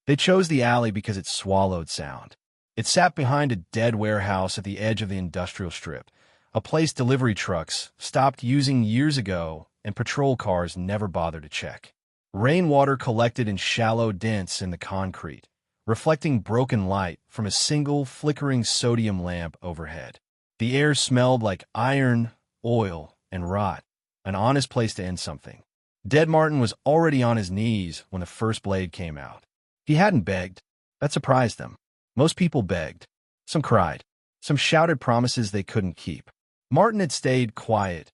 They chose the alley because it swallowed sound. It sat behind a dead warehouse at the edge of the industrial strip, a place delivery trucks stopped using years ago and patrol cars never bothered to check. Rainwater collected in shallow dents in the concrete, reflecting broken light from a single flickering sodium lamp overhead. The air smelled like iron, oil, and rot, an honest place to end something. Dead Martin was already on his knees when the first blade came out. He hadn't begged. That surprised them. Most people begged. Some cried. Some shouted promises they couldn't keep. Martin had stayed quiet,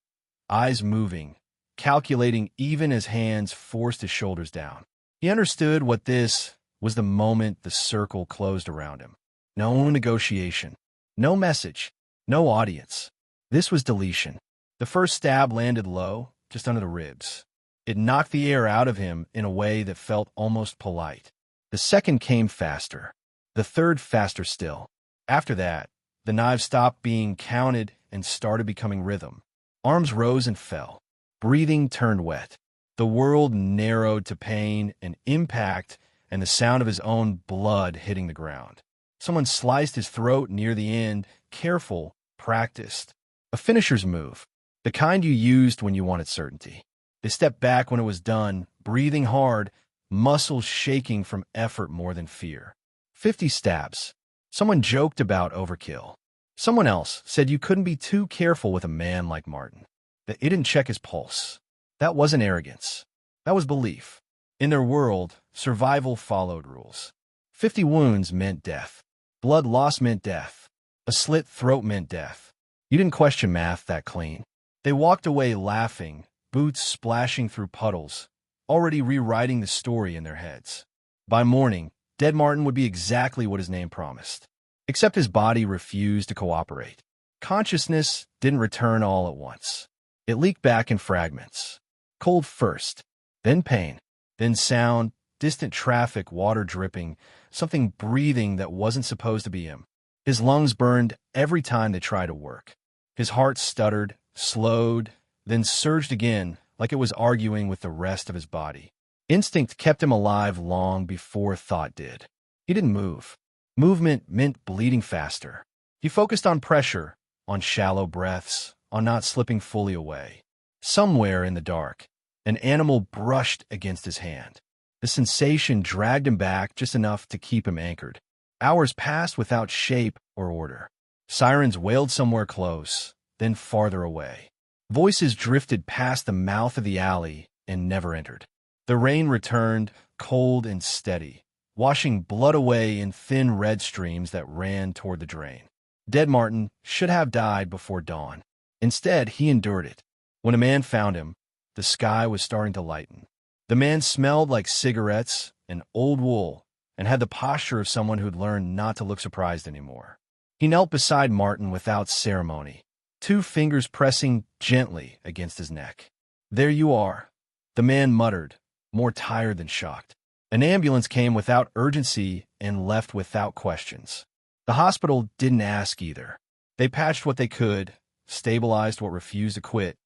eyes moving, calculating even as hands forced his shoulders down. He understood what this was the moment the circle closed around him. No negotiation. No message. No audience. This was deletion. The first stab landed low, just under the ribs. It knocked the air out of him in a way that felt almost polite. The second came faster. The third faster still. After that, the knives stopped being counted and started becoming rhythm. Arms rose and fell. Breathing turned wet. The world narrowed to pain and impact and the sound of his own blood hitting the ground. Someone sliced his throat near the end, careful, practiced. A finisher's move, the kind you used when you wanted certainty. They stepped back when it was done, breathing hard, muscles shaking from effort more than fear. 50 stabs. Someone joked about overkill. Someone else said you couldn't be too careful with a man like Martin, that it didn't check his pulse. That wasn't arrogance. That was belief. In their world, survival followed rules. 50 wounds meant death. Blood loss meant death. A slit throat meant death. You didn't question math that clean. They walked away laughing, boots splashing through puddles, already rewriting the story in their heads. By morning, Dead Martin would be exactly what his name promised. Except his body refused to cooperate. Consciousness didn't return all at once. It leaked back in fragments. Cold first, then pain, then sound, distant traffic, water dripping, something breathing that wasn't supposed to be him. His lungs burned every time they tried to work. His heart stuttered, slowed, then surged again like it was arguing with the rest of his body. Instinct kept him alive long before thought did. He didn't move. Movement meant bleeding faster. He focused on pressure, on shallow breaths, on not slipping fully away. Somewhere in the dark, an animal brushed against his hand. The sensation dragged him back just enough to keep him anchored. Hours passed without shape or order. Sirens wailed somewhere close, then farther away. Voices drifted past the mouth of the alley and never entered. The rain returned, cold and steady, washing blood away in thin red streams that ran toward the drain. Dead Martin should have died before dawn. Instead, he endured it. When a man found him, the sky was starting to lighten. The man smelled like cigarettes and old wool and had the posture of someone who'd learned not to look surprised anymore. He knelt beside Martin without ceremony, 2 fingers pressing gently against his neck. "There you are," the man muttered, more tired than shocked. An ambulance came without urgency and left without questions. The hospital didn't ask either. They patched what they could, stabilized what refused to quit,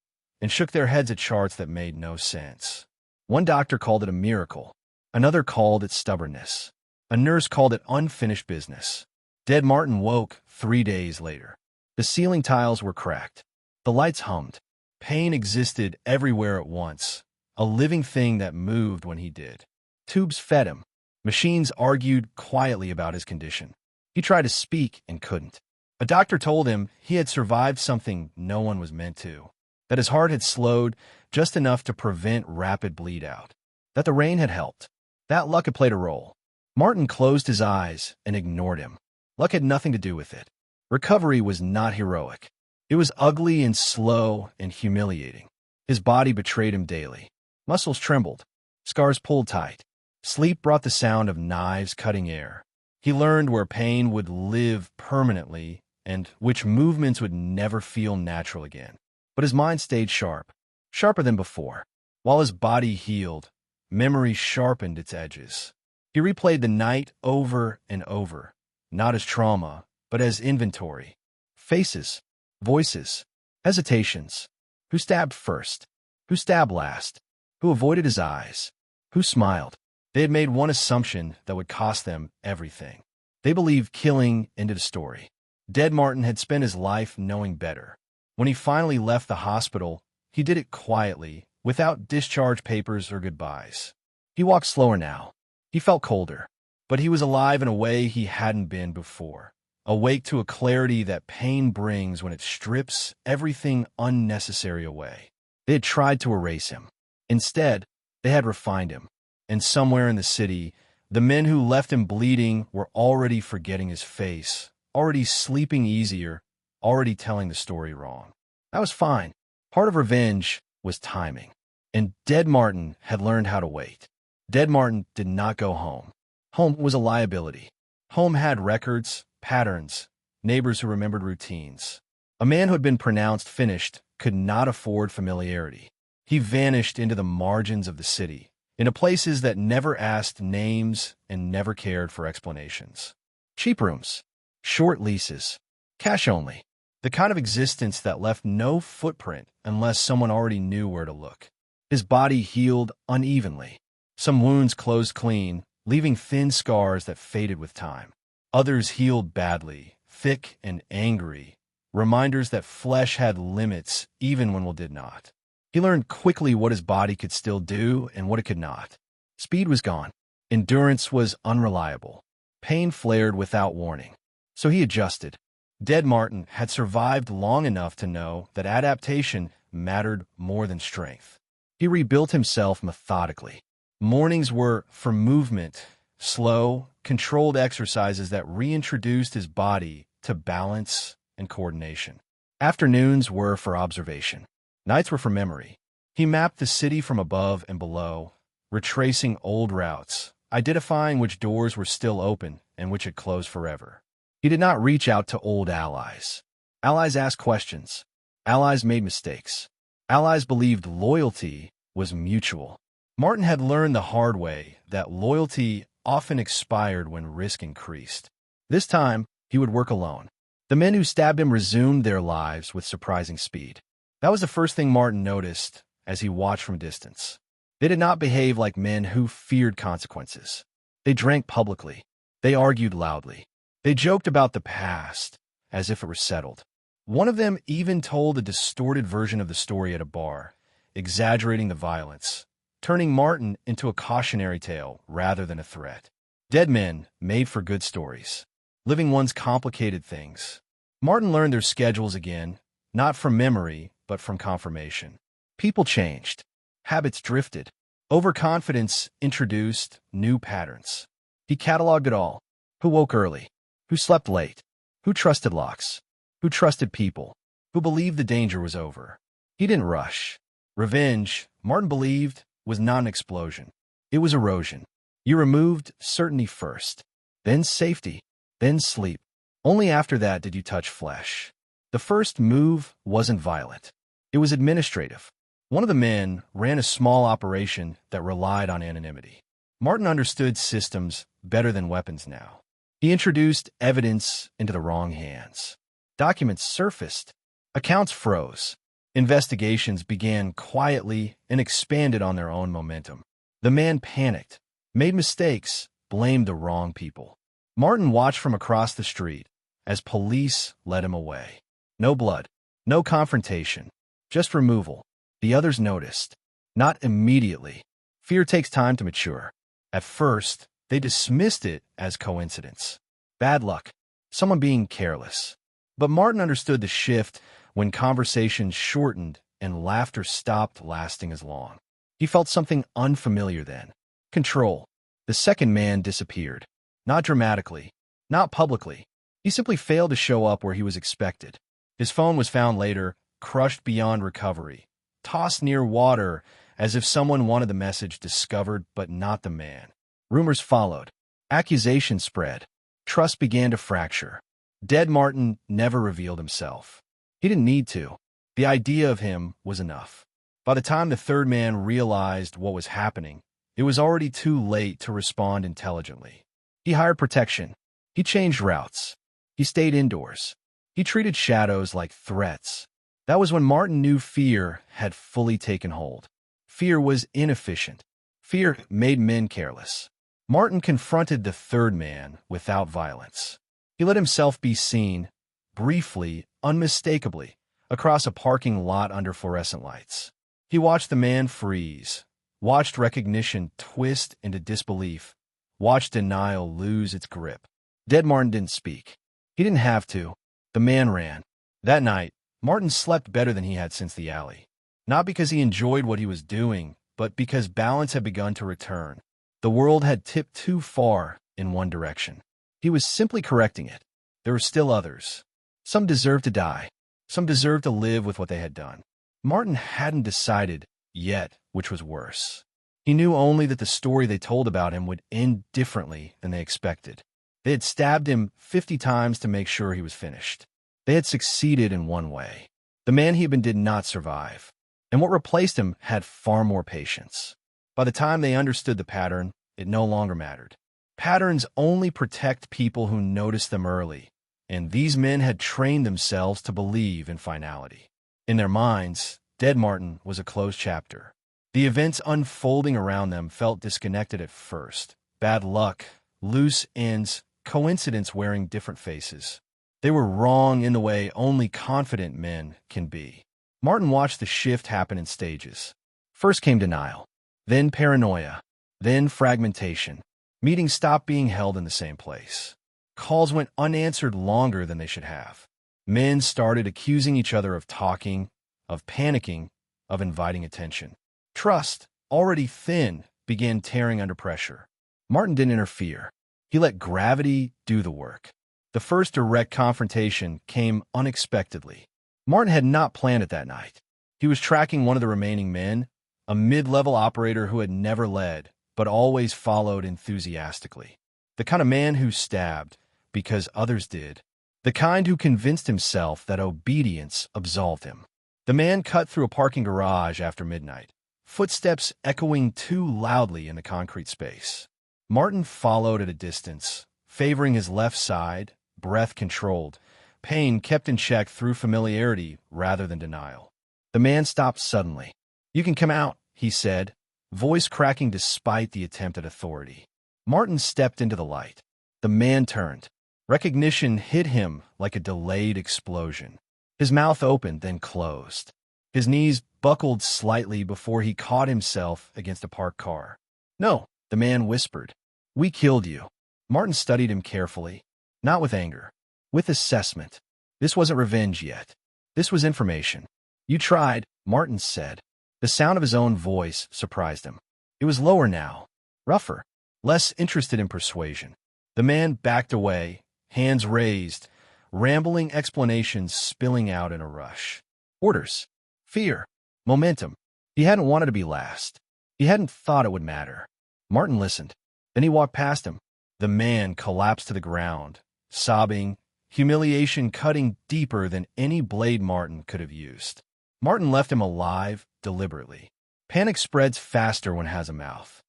and shook their heads at charts that made no sense. One doctor called it a miracle. Another called it stubbornness. A nurse called it unfinished business. Dead Martin woke 3 days later. The ceiling tiles were cracked. The lights hummed. Pain existed everywhere at once, a living thing that moved when he did. Tubes fed him. Machines argued quietly about his condition. He tried to speak and couldn't. A doctor told him he had survived something no one was meant to, that his heart had slowed just enough to prevent rapid bleed-out, that the rain had helped, that luck had played a role. Martin closed his eyes and ignored him. Luck had nothing to do with it. Recovery was not heroic. It was ugly and slow and humiliating. His body betrayed him daily. Muscles trembled. Scars pulled tight. Sleep brought the sound of knives cutting air. He learned where pain would live permanently and which movements would never feel natural again. But his mind stayed sharp, sharper than before. While his body healed, memory sharpened its edges. He replayed the night over and over, not as trauma, but as inventory. Faces, voices, hesitations. Who stabbed first? Who stabbed last? Who avoided his eyes? Who smiled? They had made one assumption that would cost them everything. They believed killing ended the story. Dead Martin had spent his life knowing better. When he finally left the hospital, he did it quietly, without discharge papers or goodbyes. He walked slower now. He felt colder, but he was alive in a way he hadn't been before, awake to a clarity that pain brings when it strips everything unnecessary away. They had tried to erase him. Instead, they had refined him. And somewhere in the city, the men who left him bleeding were already forgetting his face, already sleeping easier, already telling the story wrong. That was fine. Part of revenge was timing. And Dead Martin had learned how to wait. Dead Martin did not go home. Home was a liability. Home had records, patterns, neighbors who remembered routines. A man who had been pronounced finished could not afford familiarity. He vanished into the margins of the city, into places that never asked names and never cared for explanations. Cheap rooms, short leases, cash only, the kind of existence that left no footprint unless someone already knew where to look. His body healed unevenly. Some wounds closed clean, leaving thin scars that faded with time. Others healed badly, thick and angry, reminders that flesh had limits even when it did not. He learned quickly what his body could still do and what it could not. Speed was gone. Endurance was unreliable. Pain flared without warning. So he adjusted. Dead Martin had survived long enough to know that adaptation mattered more than strength. He rebuilt himself methodically. Mornings were for movement, slow, controlled exercises that reintroduced his body to balance and coordination. Afternoons were for observation. Nights were for memory. He mapped the city from above and below, retracing old routes, identifying which doors were still open and which had closed forever. He did not reach out to old allies. Allies asked questions. Allies made mistakes. Allies believed loyalty was mutual. Martin had learned the hard way that loyalty often expired when risk increased. This time, he would work alone. The men who stabbed him resumed their lives with surprising speed. That was the first thing Martin noticed as he watched from a distance. They did not behave like men who feared consequences. They drank publicly. They argued loudly. They joked about the past as if it were settled. One of them even told a distorted version of the story at a bar, exaggerating the violence, turning Martin into a cautionary tale rather than a threat. Dead men made for good stories. Living ones complicated things. Martin learned their schedules again, not from memory, but from confirmation. People changed. Habits drifted. Overconfidence introduced new patterns. He cataloged it all. Who woke early? Who slept late? Who trusted locks? Who trusted people? Who believed the danger was over? He didn't rush. Revenge, Martin believed, was not an explosion. It was erosion. You removed certainty first, then safety, then sleep. Only after that did you touch flesh. The first move wasn't violent. It was administrative. One of the men ran a small operation that relied on anonymity. Martin understood systems better than weapons now. He introduced evidence into the wrong hands. Documents surfaced. Accounts froze. Investigations began quietly and expanded on their own momentum. The man panicked, made mistakes, blamed the wrong people. Martin watched from across the street as police led him away. No blood, no confrontation, just removal. The others noticed. Not immediately. Fear takes time to mature. At first, they dismissed it as coincidence. Bad luck. Someone being careless. But Martin understood the shift when conversations shortened and laughter stopped lasting as long. He felt something unfamiliar then. Control. The second man disappeared. Not dramatically. Not publicly. He simply failed to show up where he was expected. His phone was found later, crushed beyond recovery, tossed near water as if someone wanted the message discovered but not the man. Rumors followed. Accusations spread. Trust began to fracture. Dead Martin never revealed himself. He didn't need to. The idea of him was enough. By the time the third man realized what was happening, it was already too late to respond intelligently. He hired protection. He changed routes. He stayed indoors. He treated shadows like threats. That was when Martin knew fear had fully taken hold. Fear was inefficient. Fear made men careless. Martin confronted the third man without violence. He let himself be seen, briefly, unmistakably, across a parking lot under fluorescent lights. He watched the man freeze, watched recognition twist into disbelief, watched denial lose its grip. Dead Martin didn't speak. He didn't have to. The man ran. That night, Martin slept better than he had since the alley. Not because he enjoyed what he was doing, but because balance had begun to return. The world had tipped too far in one direction. He was simply correcting it. There were still others. Some deserved to die. Some deserved to live with what they had done. Martin hadn't decided yet which was worse. He knew only that the story they told about him would end differently than they expected. They had stabbed him 50 times to make sure he was finished. They had succeeded in one way. The man he had been did not survive, and what replaced him had far more patience. By the time they understood the pattern, it no longer mattered. Patterns only protect people who notice them early, and these men had trained themselves to believe in finality. In their minds, Dead Martin was a closed chapter. The events unfolding around them felt disconnected at first. Bad luck, loose ends, coincidence wearing different faces. They were wrong in the way only confident men can be. Martin watched the shift happen in stages. First came denial, then paranoia, then fragmentation. Meetings stopped being held in the same place. Calls went unanswered longer than they should have. Men started accusing each other of talking, of panicking, of inviting attention. Trust, already thin, began tearing under pressure. Martin didn't interfere. He let gravity do the work. The first direct confrontation came unexpectedly. Martin had not planned it that night. He was tracking one of the remaining men, a mid-level operator who had never led, but always followed enthusiastically. The kind of man who stabbed because others did. The kind who convinced himself that obedience absolved him. The man cut through a parking garage after midnight, footsteps echoing too loudly in the concrete space. Martin followed at a distance, favoring his left side, breath controlled, pain kept in check through familiarity rather than denial. The man stopped suddenly. "You can come out," he said, voice cracking despite the attempt at authority. Martin stepped into the light. The man turned. Recognition hit him like a delayed explosion. His mouth opened, then closed. His knees buckled slightly before he caught himself against a parked car. "No," the man whispered. "We killed you." Martin studied him carefully, not with anger, with assessment. This wasn't revenge yet. This was information. "You tried," Martin said. The sound of his own voice surprised him. It was lower now, rougher, less interested in persuasion. The man backed away, hands raised, rambling explanations spilling out in a rush. Orders, fear, momentum. He hadn't wanted to be last. He hadn't thought it would matter. Martin listened. Then he walked past him. The man collapsed to the ground, sobbing, humiliation cutting deeper than any blade Martin could have used. Martin left him alive deliberately. Panic spreads faster when it has a mouth.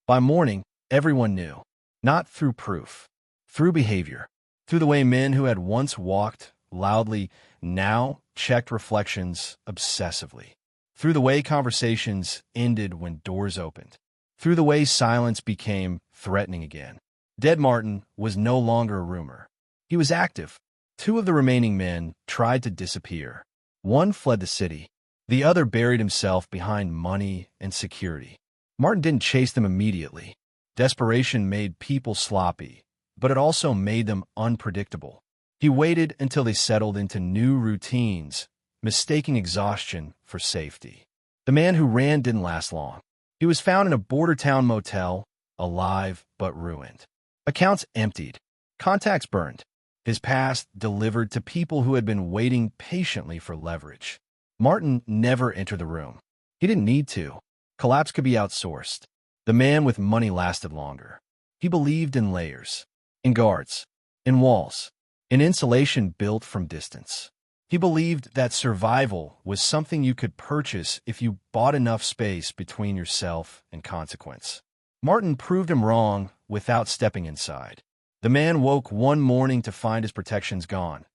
By morning, everyone knew. Not through proof, through behavior, through the way men who had once walked loudly now checked reflections obsessively, through the way conversations ended when doors opened, through the way silence became threatening again. Dead Martin was no longer a rumor. He was active. Two of the remaining men tried to disappear. One fled the city. The other buried himself behind money and security. Martin didn't chase them immediately. Desperation made people sloppy, but it also made them unpredictable. He waited until they settled into new routines, mistaking exhaustion for safety. The man who ran didn't last long. He was found in a border town motel, alive but ruined. Accounts emptied. Contacts burned. His past delivered to people who had been waiting patiently for leverage. Martin never entered the room. He didn't need to. Collapse could be outsourced. The man with money lasted longer. He believed in layers, in guards, in walls, in insulation built from distance. He believed that survival was something you could purchase if you bought enough space between yourself and consequence. Martin proved him wrong without stepping inside. The man woke one morning to find his protections gone.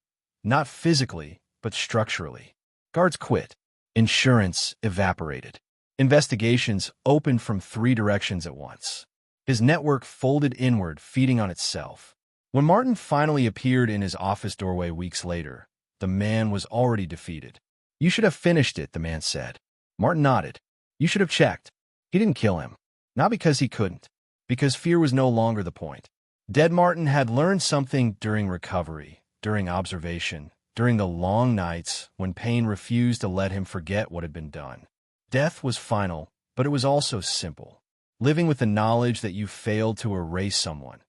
Not physically, but structurally. Guards quit. Insurance evaporated. Investigations opened from 3 directions at once. His network folded inward, feeding on itself. When Martin finally appeared in his office doorway weeks later, the man was already defeated. "You should have finished it," the man said. Martin nodded. "You should have checked." He didn't kill him. Not because he couldn't. Because fear was no longer the point. Dead Martin had learned something during recovery, during observation, during the long nights when pain refused to let him forget what had been done. Death was final, but it was also simple. Living with the knowledge that you failed to erase someone,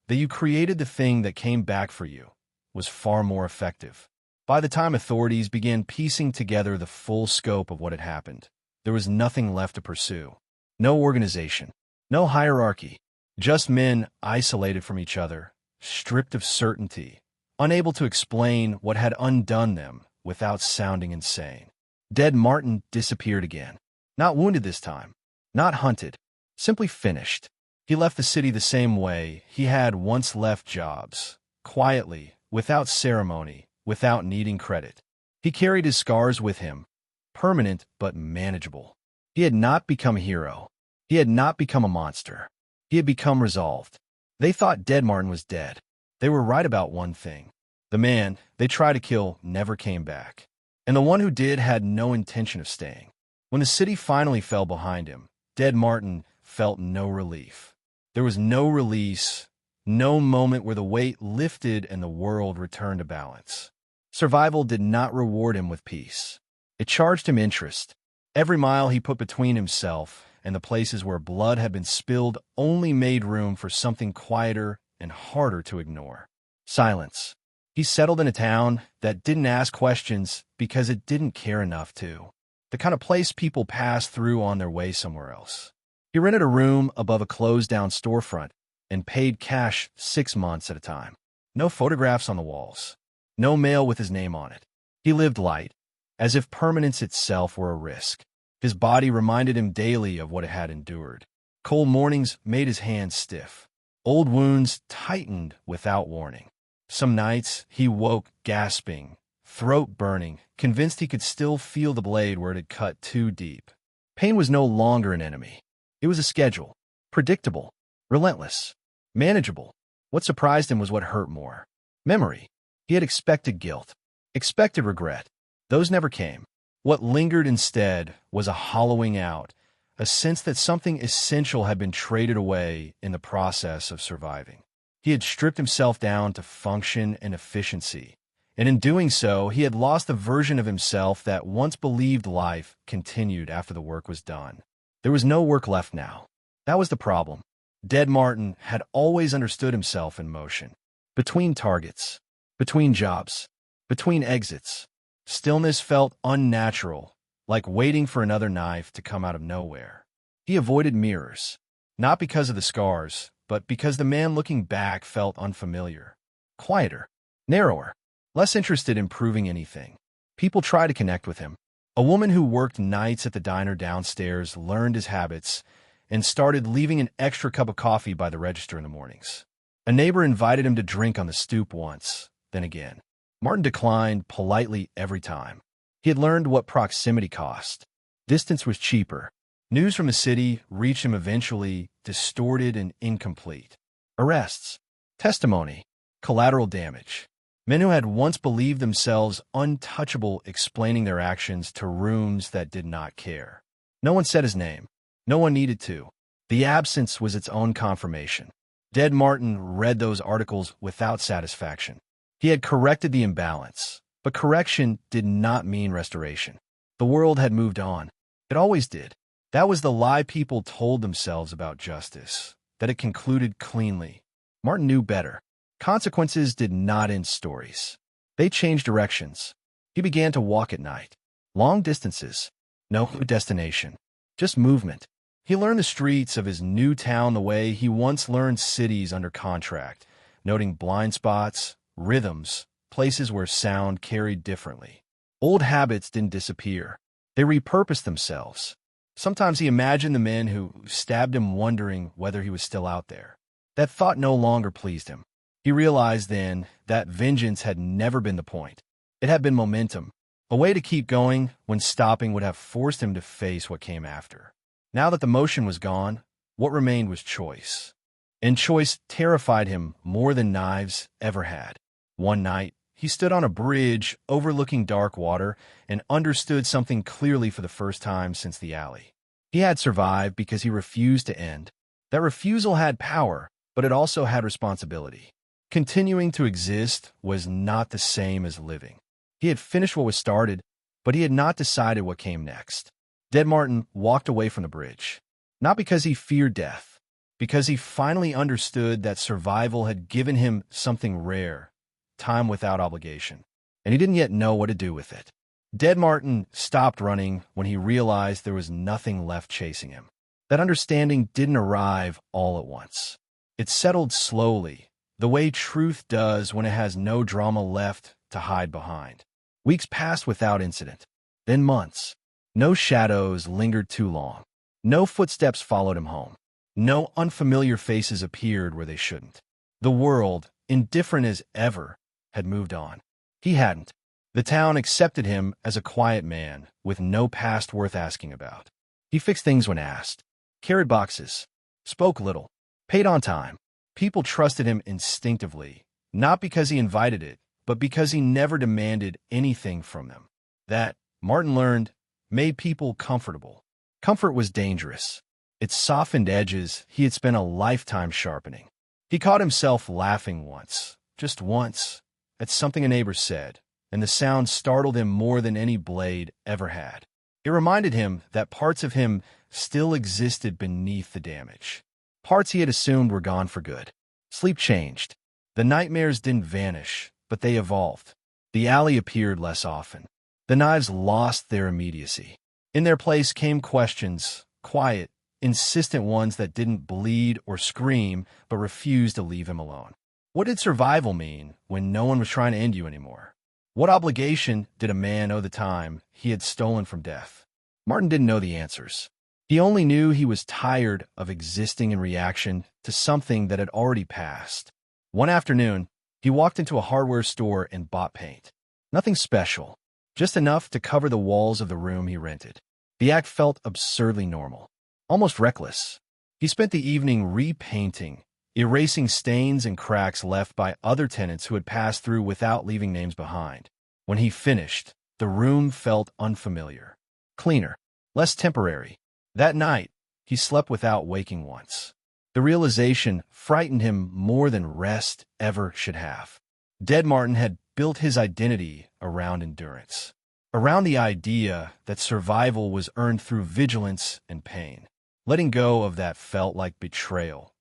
that you created the thing that came back for you, was far more effective. By the time authorities began piecing together the full scope of what had happened, there was nothing left to pursue. No organization, no hierarchy, just men isolated from each other, stripped of certainty, unable to explain what had undone them without sounding insane. Dead Martin disappeared again. Not wounded this time, not hunted, simply finished. He left the city the same way he had once left jobs, quietly, without ceremony, without needing credit. He carried his scars with him, permanent but manageable. He had not become a hero. He had not become a monster. He had become resolved. They thought Dead Martin was dead. They were right about one thing. The man they tried to kill never came back. And the one who did had no intention of staying. When the city finally fell behind him, Dead Martin felt no relief. There was no release, no moment where the weight lifted and the world returned to balance. Survival did not reward him with peace. It charged him interest. Every mile he put between himself and the places where blood had been spilled only made room for something quieter and harder to ignore. Silence. He settled in a town that didn't ask questions because it didn't care enough to. The kind of place people pass through on their way somewhere else. He rented a room above a closed-down storefront and paid cash 6 months at a time. No photographs on the walls. No mail with his name on it. He lived light, as if permanence itself were a risk. His body reminded him daily of what it had endured. Cold mornings made his hands stiff. Old wounds tightened without warning. Some nights he woke gasping, throat burning, convinced he could still feel the blade where it had cut too deep. Pain was no longer an enemy. It was a schedule. Predictable. Relentless. Manageable. What surprised him was what hurt more. Memory. He had expected guilt. Expected regret. Those never came. What lingered instead was a hollowing out, a sense that something essential had been traded away in the process of surviving. He had stripped himself down to function and efficiency, and in doing so, he had lost the version of himself that once believed life continued after the work was done. There was no work left now. That was the problem. Dead Martin had always understood himself in motion. Between targets, between jobs, between exits. Stillness felt unnatural, like waiting for another knife to come out of nowhere. He avoided mirrors, not because of the scars, but because the man looking back felt unfamiliar. Quieter, narrower, less interested in proving anything. People tried to connect with him. A woman who worked nights at the diner downstairs learned his habits and started leaving an extra cup of coffee by the register in the mornings. A neighbor invited him to drink on the stoop once, then again. Martin declined politely every time. He had learned what proximity cost. Distance was cheaper. News from the city reached him eventually, distorted and incomplete. Arrests, testimony, collateral damage. Men who had once believed themselves untouchable explaining their actions to rooms that did not care. No one said his name. No one needed to. The absence was its own confirmation. Dead Martin read those articles without satisfaction. He had corrected the imbalance, but correction did not mean restoration. The world had moved on. It always did. That was the lie people told themselves about justice, that it concluded cleanly. Martin knew better. Consequences did not end stories. They changed directions. He began to walk at night. Long distances. No destination. Just movement. He learned the streets of his new town the way he once learned cities under contract, noting blind spots, rhythms, places where sound carried differently. Old habits didn't disappear. They repurposed themselves. Sometimes he imagined the men who stabbed him wondering whether he was still out there. That thought no longer pleased him. He realized then that vengeance had never been the point. It had been momentum. A way to keep going when stopping would have forced him to face what came after. Now that the motion was gone, what remained was choice. And choice terrified him more than knives ever had. One night, he stood on a bridge overlooking dark water and understood something clearly for the first time since the alley. He had survived because he refused to end. That refusal had power, but it also had responsibility. Continuing to exist was not the same as living. He had finished what was started, but he had not decided what came next. Dead Martin walked away from the bridge, not because he feared death, because he finally understood that survival had given him something rare, time without obligation, and he didn't yet know what to do with it. Dead Martin stopped running when he realized there was nothing left chasing him. That understanding didn't arrive all at once. It settled slowly, the way truth does when it has no drama left to hide behind. Weeks passed without incident, then months. No shadows lingered too long. No footsteps followed him home. No unfamiliar faces appeared where they shouldn't. The world, indifferent as ever, had moved on. He hadn't. The town accepted him as a quiet man with no past worth asking about. He fixed things when asked, carried boxes, spoke little, paid on time. People trusted him instinctively, not because he invited it, but because he never demanded anything from them. That, Martin learned, made people comfortable. Comfort was dangerous. It softened edges he had spent a lifetime sharpening. He caught himself laughing once, just once, at something a neighbor said, and the sound startled him more than any blade ever had. It reminded him that parts of him still existed beneath the damage. Parts he had assumed were gone for good. Sleep changed. The nightmares didn't vanish, but they evolved. The alley appeared less often. The knives lost their immediacy. In their place came questions, quiet, insistent ones that didn't bleed or scream, but refused to leave him alone. What did survival mean when no one was trying to end you anymore? What obligation did a man owe the time he had stolen from death? Martin didn't know the answers. He only knew he was tired of existing in reaction to something that had already passed. One afternoon, he walked into a hardware store and bought paint. Nothing special, just enough to cover the walls of the room he rented. The act felt absurdly normal, almost reckless. He spent the evening repainting, erasing stains and cracks left by other tenants who had passed through without leaving names behind. When he finished, the room felt unfamiliar, cleaner, less temporary. That night, he slept without waking once. The realization frightened him more than rest ever should have. Dead Martin had built his identity around endurance, around the idea that survival was earned through vigilance and pain. Letting go of that felt like betrayal,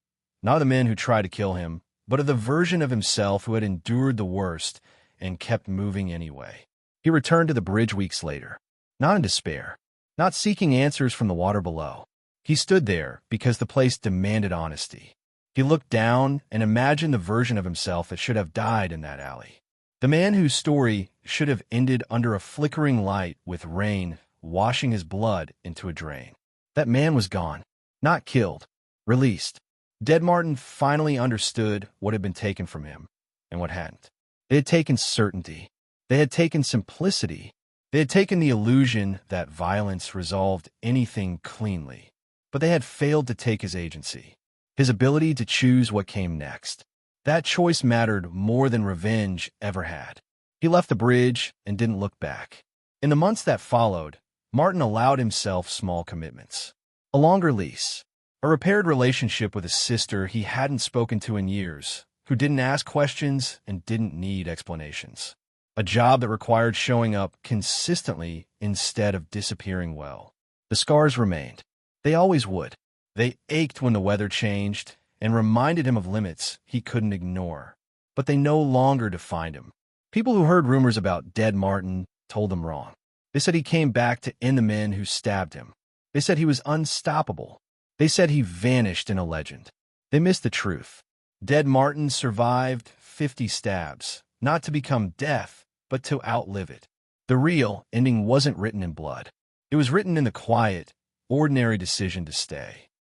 not of the men who tried to kill him, but of the version of himself who had endured the worst and kept moving anyway. He returned to the bridge weeks later, not in despair, not seeking answers from the water below. He stood there because the place demanded honesty. He looked down and imagined the version of himself that should have died in that alley. The man whose story should have ended under a flickering light with rain washing his blood into a drain. That man was gone, not killed, released. Dead Martin finally understood what had been taken from him and what hadn't. They had taken certainty. They had taken simplicity. They had taken the illusion that violence resolved anything cleanly. But they had failed to take his agency, his ability to choose what came next. That choice mattered more than revenge ever had. He left the bridge and didn't look back. In the months that followed, Martin allowed himself small commitments. A longer lease, a repaired relationship with a sister he hadn't spoken to in years, who didn't ask questions and didn't need explanations. A job that required showing up consistently instead of disappearing well. The scars remained. They always would. They ached when the weather changed and reminded him of limits he couldn't ignore. But they no longer defined him. People who heard rumors about Dead Martin told them wrong. They said he came back to end the men who stabbed him. They said he was unstoppable. They said he vanished in a legend. They missed the truth. Dead Martin survived 50 stabs, not to become death, but to outlive it. The real ending wasn't written in blood. It was written in the quiet, ordinary decision to stay.